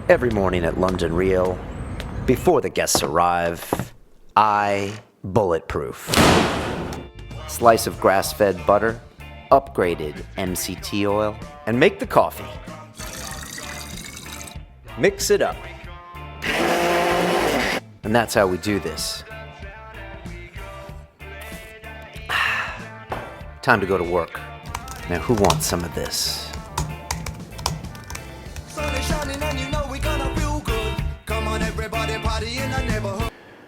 Every morning at London Rio, before the guests arrive, I bulletproof. Slice of grass-fed butter, upgraded MCT oil, and make the coffee. Mix it up. And that's how we do this. Time to go to work. Now who wants some of this?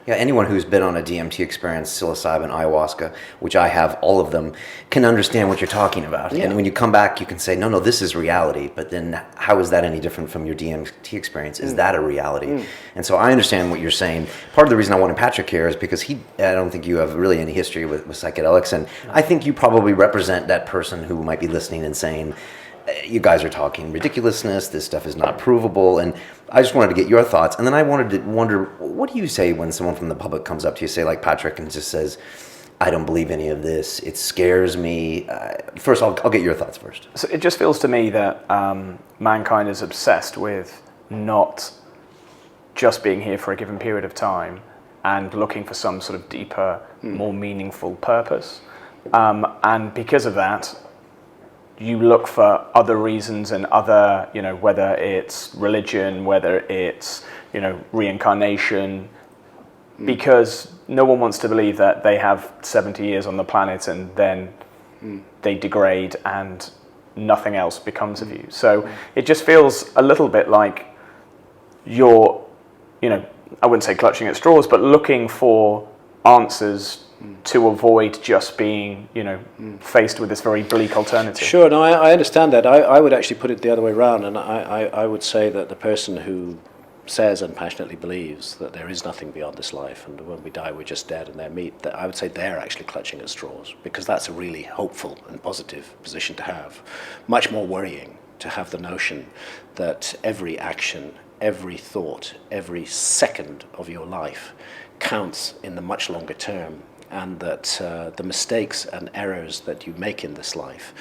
Yeah, anyone who's been on a DMT experience, psilocybin, ayahuasca, which I have, all of them, can understand what you're talking about. Yeah. And when you come back, you can say, no, this is reality. But then how is that any different from your DMT experience? Is that a reality? And so I understand what you're saying. Part of the reason I wanted Patrick here is because I don't think you have really any history with psychedelics. And I think you probably represent that person who might be listening and saying, you guys are talking ridiculousness, this stuff is not provable, and I just wanted to get your thoughts. And then I wanted to wonder, what do you say when someone from the public comes up to you, say like Patrick, and just says, I don't believe any of this, it scares me? First, I'll get your thoughts first. So it just feels to me that mankind is obsessed with not just being here for a given period of time and looking for some sort of deeper, more meaningful purpose. And because of that, you look for other reasons and other, whether it's religion, whether it's, reincarnation, because no one wants to believe that they have 70 years on the planet and then they degrade and nothing else becomes of you. So it just feels a little bit like you're, I wouldn't say clutching at straws, but looking for answers to avoid just being, faced with this very bleak alternative. Sure, no, I understand that. I would actually put it the other way around, and I would say that the person who says and passionately believes that there is nothing beyond this life, and when we die we're just dead and they're meat, that I would say they're actually clutching at straws, because that's a really hopeful and positive position to have. Much more worrying to have the notion that every action, every thought, every second of your life counts in the much longer term, and that the mistakes and errors that you make in this life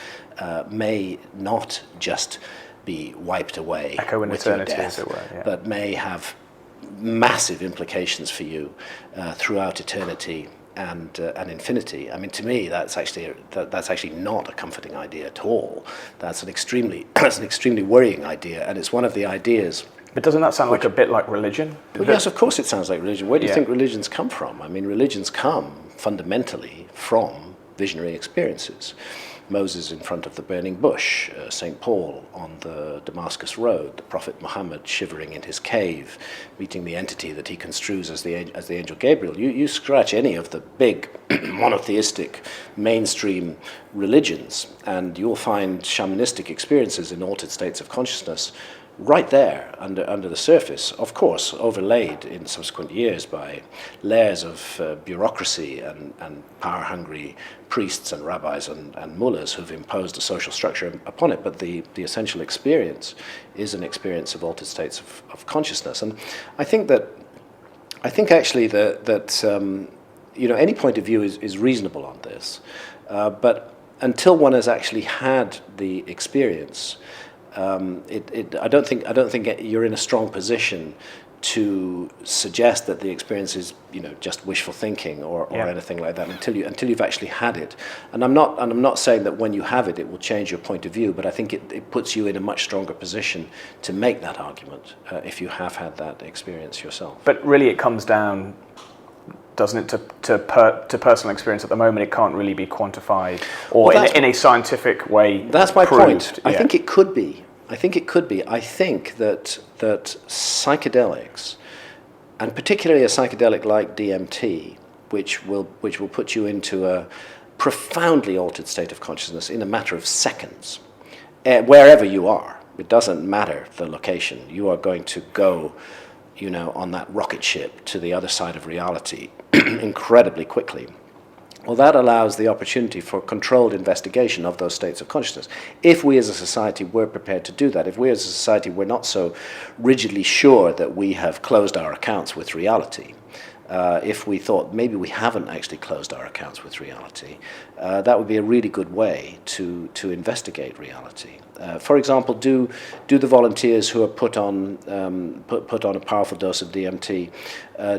may not just be wiped away echo in with eternity, your death, as it were, yeah. but may have massive implications for you throughout eternity and infinity. I mean, to me, that's actually not a comforting idea at all. That's an extremely worrying idea, and it's one of the ideas. But doesn't that sound like a bit like religion? Well, yes, of course it sounds like religion. Where do you think religions come from? I mean, religions come fundamentally from visionary experiences. Moses in front of the burning bush, St. Paul on the Damascus Road, the Prophet Muhammad shivering in his cave, meeting the entity that he construes as the angel Gabriel. You scratch any of the big monotheistic mainstream religions, and you'll find shamanistic experiences in altered states of consciousness right there under the surface, of course overlaid in subsequent years by layers of bureaucracy and power-hungry priests and rabbis and mullahs who've imposed a social structure upon it. But the essential experience is an experience of altered states of consciousness. And I think actually that any point of view is reasonable on this, but until one has actually had the experience, I don't think you're in a strong position to suggest that the experience is just wishful thinking or anything like that until you've actually had it. And I'm not saying that when you have it will change your point of view, but I think it puts you in a much stronger position to make that argument if you have had that experience yourself. But really, it comes down, doesn't it, to personal experience at the moment? It can't really be quantified or in a scientific way. That's my proved. point. I think it could be. I think that psychedelics, and particularly a psychedelic like DMT, which will put you into a profoundly altered state of consciousness in a matter of seconds, wherever you are. It doesn't matter the location. You are going to go, on that rocket ship to the other side of reality incredibly quickly. Well, that allows the opportunity for controlled investigation of those states of consciousness. If we as a society were prepared to do that, if we as a society were not so rigidly sure that we have closed our accounts with reality, if we thought maybe we haven't actually closed our accounts with reality, that would be a really good way to investigate reality. For example, do the volunteers who are put on a powerful dose of DMT,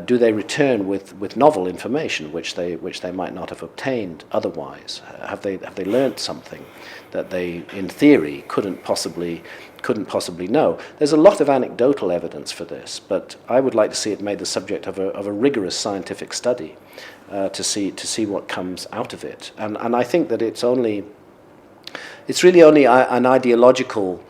do they return with novel information which they might not have obtained otherwise? Have they learned something that they, in theory, couldn't possibly know? There's a lot of anecdotal evidence for this, but I would like to see it made the subject of a rigorous scientific study to see what comes out of it. And I think that it's really only an ideological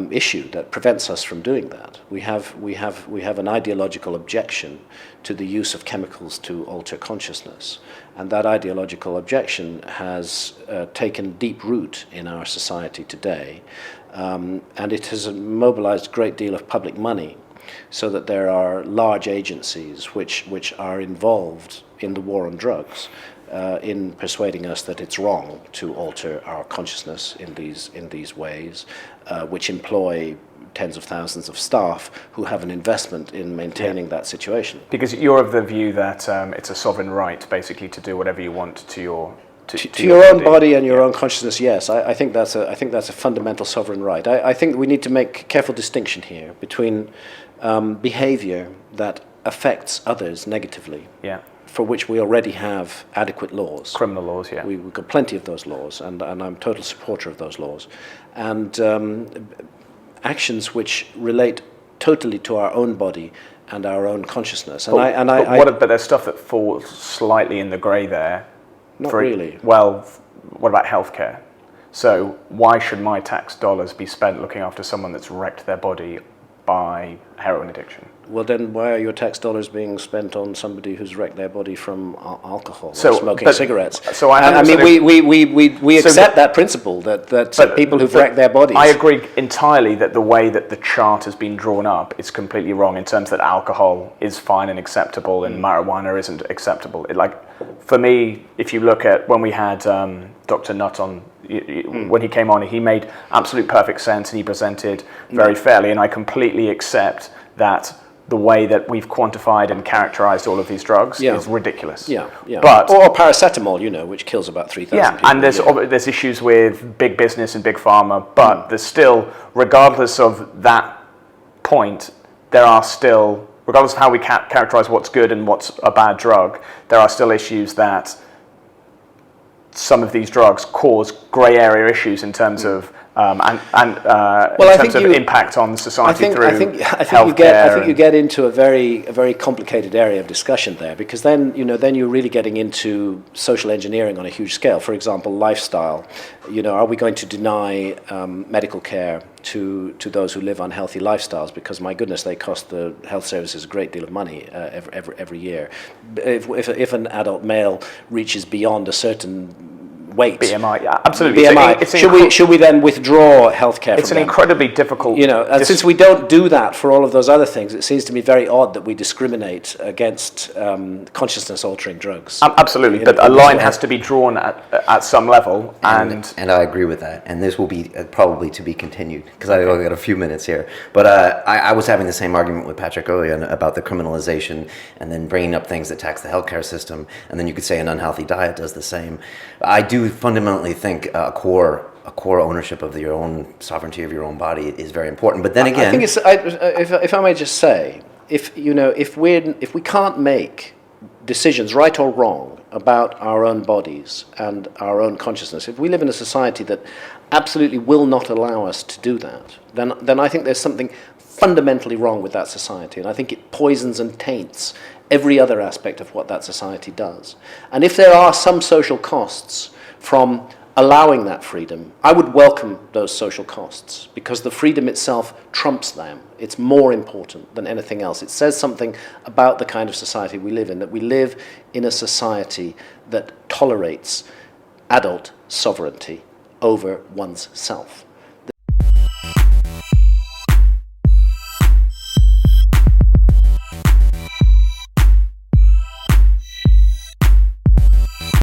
issue that prevents us from doing that. We have an ideological objection to the use of chemicals to alter consciousness, and that ideological objection has taken deep root in our society today, and it has mobilized a great deal of public money, so that there are large agencies which are involved in the war on drugs, in persuading us that it's wrong to alter our consciousness in these ways, which employ tens of thousands of staff who have an investment in maintaining that situation. Because you're of the view that it's a sovereign right, basically, to do whatever you want to your your own body and your own consciousness. Yes, I think that's a fundamental sovereign right. I think we need to make careful distinction here between behavior that affects others negatively. Yeah. For which we already have adequate laws. Criminal laws, yeah. We've got plenty of those laws, and I'm a total supporter of those laws. And actions which relate totally to our own body and our own consciousness. But there's stuff that falls slightly in the grey there. Not really. Well, what about healthcare? So why should my tax dollars be spent looking after someone that's wrecked their body by heroin addiction? Well, then why are your tax dollars being spent on somebody who's wrecked their body from alcohol or smoking cigarettes? So we accept that principle that people who've wrecked their bodies. I agree entirely that the way that the chart has been drawn up is completely wrong in terms that alcohol is fine and acceptable and marijuana isn't acceptable. For me, if you look at when we had Dr. Nutt on, when he came on, he made absolute perfect sense and he presented very fairly, and I completely accept that the way that we've quantified and characterized all of these drugs is ridiculous. Yeah. But, or paracetamol, which kills about 3,000 people. And there's issues with big business and big pharma, but there's still, regardless of that point, there are still, regardless of how we characterize what's good and what's a bad drug, there are still issues that some of these drugs cause grey area issues in terms of impact on society through healthcare. I think you get into a very complicated area of discussion there, because then you're really getting into social engineering on a huge scale. For example, lifestyle. Are we going to deny medical care to those who live unhealthy lifestyles? Because my goodness, they cost the health services a great deal of money every year. If an adult male reaches beyond a certain weight, BMI, yeah, absolutely. BMI. Should we then withdraw healthcare? It's an incredibly difficult. Since we don't do that for all of those other things, it seems to me very odd that we discriminate against consciousness-altering drugs. Absolutely, but a line has to be drawn at some level, and I agree with that. And this will be probably to be continued, because I've only got a few minutes here. But I was having the same argument with Patrick earlier about the criminalization, and then bringing up things that tax the healthcare system, and then you could say an unhealthy diet does the same. I do fundamentally think a core ownership of your own sovereignty of your own body is very important. But then again, I think if I may just say, if we can't make decisions, right or wrong, about our own bodies and our own consciousness, if we live in a society that absolutely will not allow us to do that, then I think there's something fundamentally wrong with that society, and I think it poisons and taints every other aspect of what that society does. And if there are some social costs from allowing that freedom, I would welcome those social costs, because the freedom itself trumps them. It's more important than anything else. It says something about the kind of society we live in, that we live in a society that tolerates adult sovereignty over one's self.